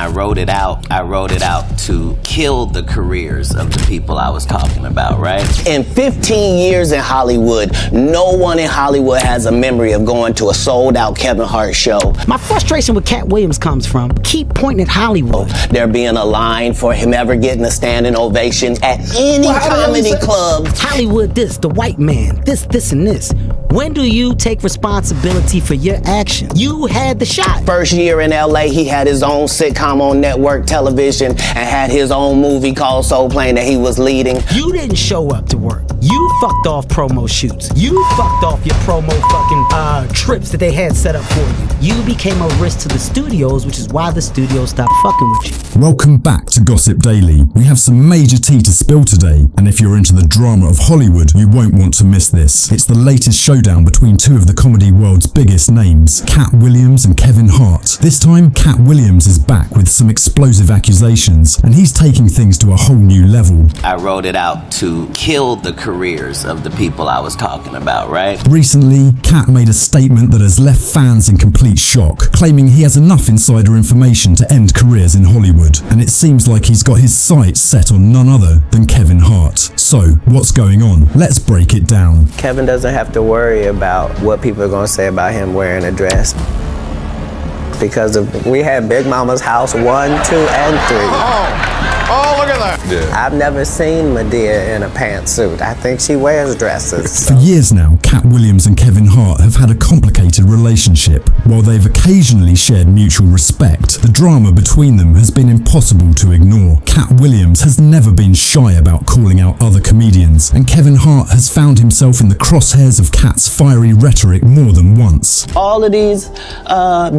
I wrote it out to kill the careers of the people I was talking about, right? In 15 years in Hollywood, no one in Hollywood has a memory of going to a sold-out Kevin Hart show. My frustration with Katt Williams comes from keep pointing at Hollywood. There being a line for him ever getting a standing ovation at any comedy club. Hollywood this, the white man, this, and this. When do you take responsibility for your actions? You had the shot. First year in LA, he had his own sitcom on network television and had his own movie called Soul Plane that he was leading. You didn't show up to work. You fucked off promo shoots. You fucked off your promo fucking trips that they had set up for you. You became a risk to the studios, which is why the studios stopped fucking with you. Welcome back to Gossip Daily. We have some major tea to spill today, and if you're into the drama of Hollywood, you won't want to miss this. It's the latest showdown between two of the comedy world's biggest names, Katt Williams and Kevin Hart. This time, Katt Williams is back with some explosive accusations, and he's taking things to a whole new level. I wrote it out to kill the careers of the people I was talking about, right? Recently, Katt made a statement that has left fans in complete shock, claiming he has enough insider information to end careers in Hollywood, and it seems like he's got his sights set on none other than Kevin Hart. So, what's going on? Let's break it down. Kevin doesn't have to worry about what people are going to say about him wearing a dress, because we had Big Mama's house 1, 2, and 3. Oh, look at that. Yeah. I've never seen Medea in a pantsuit. I think she wears dresses. For years now, Katt Williams and Kevin Hart have had a complicated relationship. While they've occasionally shared mutual respect, the drama between them has been impossible to ignore. Katt Williams has never been shy about calling out other comedians, and Kevin Hart has found himself in the crosshairs of Katt's fiery rhetoric more than once. All of these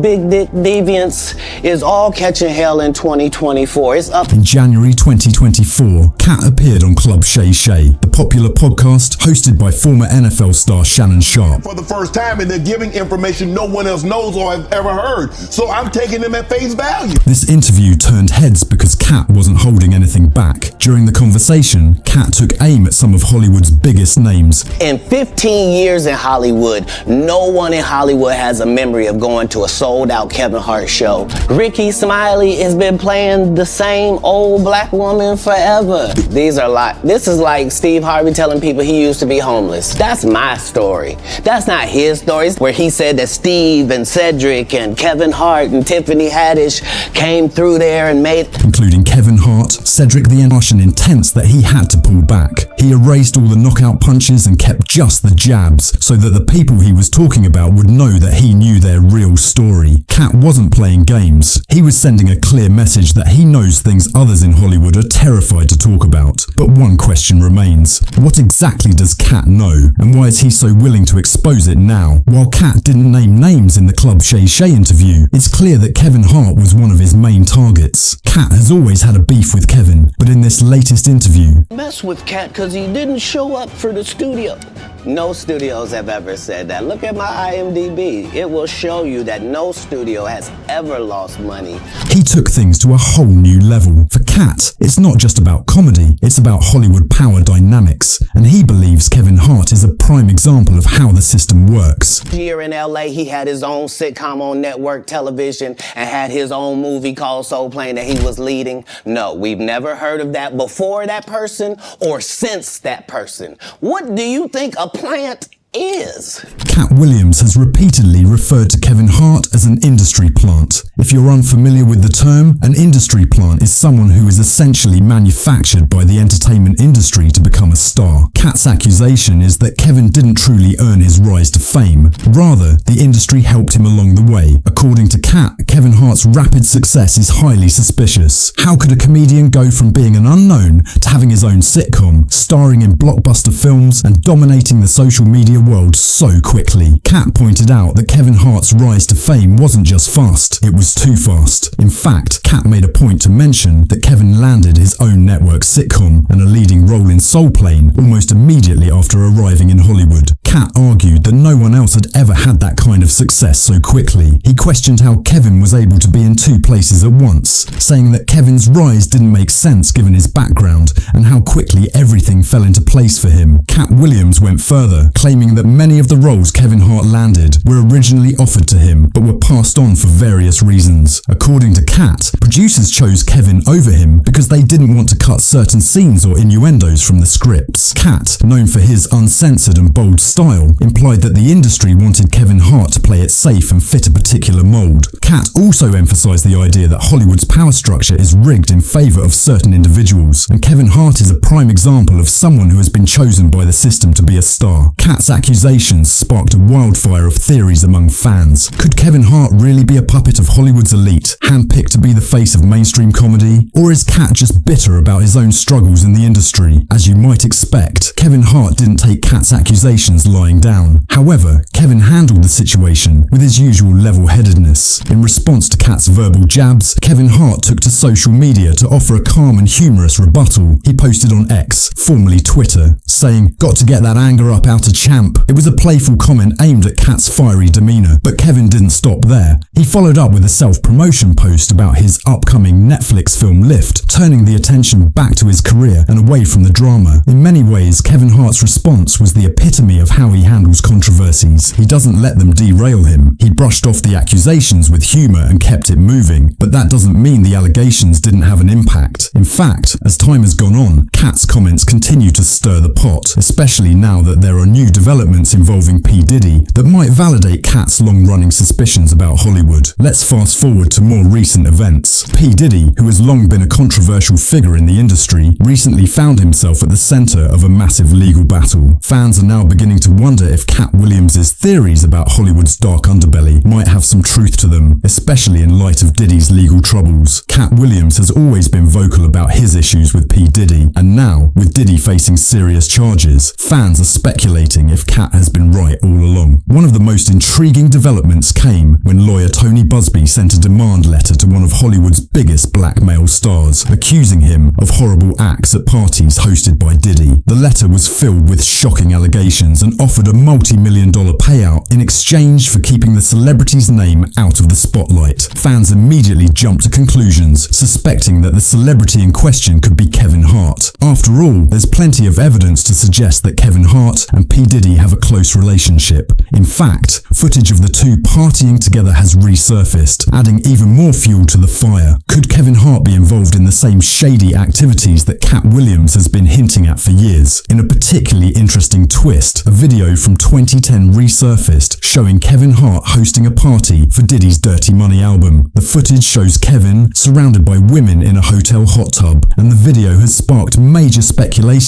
big dick deviants is all catching hell in 2024. It's up. In January 2024, Katt appeared on Club Shay Shay, the popular podcast hosted by former NFL star Shannon Sharpe. For the first time, and they're giving information no one else knows or has ever heard. So I'm taking them at face value. This interview turned heads because Katt wasn't holding anything back. During the conversation, Katt took aim at some of Hollywood's biggest names. In 15 years in Hollywood, no one in Hollywood has a memory of going to a sold-out Kevin Hart show. Ricky Smiley has been playing the same old black woman forever. This is like Steve Harvey telling people he used to be homeless. That's my story. That's not his story, where he said that Steve and Cedric and Kevin Hart and Tiffany Haddish came through there and made... Including Kevin Hart, Cedric the harsh and intense that he had to pull back. He erased all the knockout punches and kept just the jabs, so that the people he was talking about would know that he knew their real story. Katt wasn't playing games. He was sending a clear message that he knows things others in Hollywood are terrified to talk about. But one question remains. What exactly does Katt know, and why is he so willing to expose it now? While Katt didn't name names in the Club Shay Shay interview, it's clear that Kevin Hart was one of his main targets. Katt has always had a beef with Kevin, but in this latest interview... Mess with Katt because he didn't show up for the studio. No studios have ever said that. Look at my IMDb. It will show you that no studio has ever lost money. He took things to a whole new level. For Katt, it's not just about comedy, it's about Hollywood power dynamics, and he believes Kevin Hart is a prime example of how the system works. Here in LA, he had his own sitcom on network television and had his own movie called Soul Plane that he was leading. No, we've never heard of that before that person or since that person. What do you think a plant is? Katt Williams has repeatedly referred to Kevin Hart as an industry plant. If you're unfamiliar with the term, an industry plant is someone who is essentially manufactured by the entertainment industry to become a star. Katt's accusation is that Kevin didn't truly earn his rise to fame. Rather, the industry helped him along the way. According to Katt, Kevin Hart's rapid success is highly suspicious. How could a comedian go from being an unknown to having his own sitcom, starring in blockbuster films, and dominating the social media world so quickly? Katt pointed out that Kevin Hart's rise to fame wasn't just fast, it was too fast. In fact, Katt made a point to mention that Kevin landed his own network sitcom and a leading role in Soul Plane almost immediately after arriving in Hollywood. Katt argued that no one else had ever had that kind of success so quickly. He questioned how Kevin was able to be in two places at once, saying that Kevin's rise didn't make sense given his background and how quickly everything fell into place for him. Katt Williams went further, claiming showing that many of the roles Kevin Hart landed were originally offered to him but were passed on for various reasons. According to Katt, producers chose Kevin over him because they didn't want to cut certain scenes or innuendos from the scripts. Katt, known for his uncensored and bold style, implied that the industry wanted Kevin Hart to play it safe and fit a particular mold. Katt also emphasized the idea that Hollywood's power structure is rigged in favor of certain individuals, and Kevin Hart is a prime example of someone who has been chosen by the system to be a star. Katt's accusations sparked a wildfire of theories among fans. Could Kevin Hart really be a puppet of Hollywood's elite, handpicked to be the face of mainstream comedy? Or is Katt just bitter about his own struggles in the industry? As you might expect, Kevin Hart didn't take Katt's accusations lying down. However, Kevin handled the situation with his usual level-headedness. In response to Katt's verbal jabs, Kevin Hart took to social media to offer a calm and humorous rebuttal. He posted on X, formerly Twitter, saying, "Got to get that anger up out of champ." It was a playful comment aimed at Katt's fiery demeanor, but Kevin didn't stop there. He followed up with a self-promotion post about his upcoming Netflix film Lift, turning the attention back to his career and away from the drama. In many ways, Kevin Hart's response was the epitome of how he handles controversies. He doesn't let them derail him. He brushed off the accusations with humor and kept it moving, but that doesn't mean the allegations didn't have an impact. In fact, as time has gone on, Katt's comments continue to stir the pot, especially now that there are new developments involving P. Diddy that might validate Katt's long-running suspicions about Hollywood. Let's fast forward to more recent events. P. Diddy, who has long been a controversial figure in the industry, recently found himself at the center of a massive legal battle. Fans are now beginning to wonder if Katt Williams' theories about Hollywood's dark underbelly might have some truth to them, especially in light of Diddy's legal troubles. Katt Williams has always been vocal about his issues with P. Diddy, and now, with Diddy facing serious charges, fans are speculating if Katt has been right all along. One of the most intriguing developments came when lawyer Tony Busby sent a demand letter to one of Hollywood's biggest blackmail stars, accusing him of horrible acts at parties hosted by Diddy. The letter was filled with shocking allegations and offered a multi-million-dollar payout in exchange for keeping the celebrity's name out of the spotlight. Fans immediately jumped to conclusions, suspecting that the celebrity in question could be Kevin Hart. After all, there's plenty of evidence to suggest that Kevin Hart and P. Diddy have a close relationship. In fact, footage of the two partying together has resurfaced, adding even more fuel to the fire. Could Kevin Hart be involved in the same shady activities that Katt Williams has been hinting at for years? In a particularly interesting twist, a video from 2010 resurfaced showing Kevin Hart hosting a party for Diddy's Dirty Money album. The footage shows Kevin surrounded by women in a hotel hot tub, and the video has sparked major speculation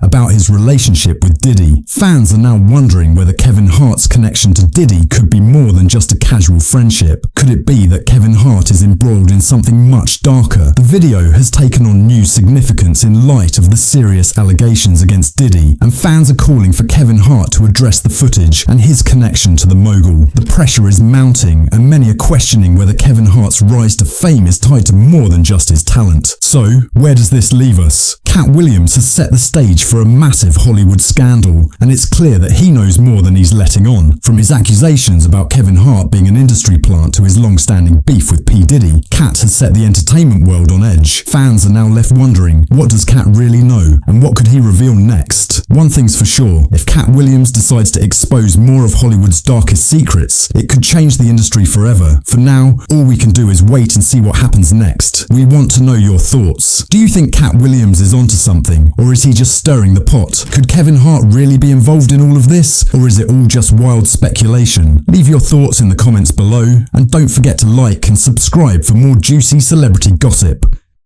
about his relationship with Diddy. Fans are now wondering whether Kevin Hart's connection to Diddy could be more than just a casual friendship. Could it be that Kevin Hart is embroiled in something much darker? The video has taken on new significance in light of the serious allegations against Diddy, and fans are calling for Kevin Hart to address the footage and his connection to the mogul. The pressure is mounting, and many are questioning whether Kevin Hart's rise to fame is tied to more than just his talent. So, where does this leave us? Katt Williams has set the stage for a massive Hollywood scandal, and it's clear that he knows more than he's letting on. From his accusations about Kevin Hart being an industry plant to his long-standing beef with P. Diddy, Katt has set the entertainment world on edge. Fans are now left wondering, what does Katt really know, and what could he reveal next? One thing's for sure, if Katt Williams decides to expose more of Hollywood's darkest secrets, it could change the industry forever. For now, all we can do is wait and see what happens next. We want to know your thoughts. Do you think Katt Williams is onto something, or is he just stirring the pot? Could Kevin Hart really be involved in all of this, or is it all just wild speculation? Leave your thoughts in the comments below, and don't forget to like and subscribe for more juicy celebrity gossip.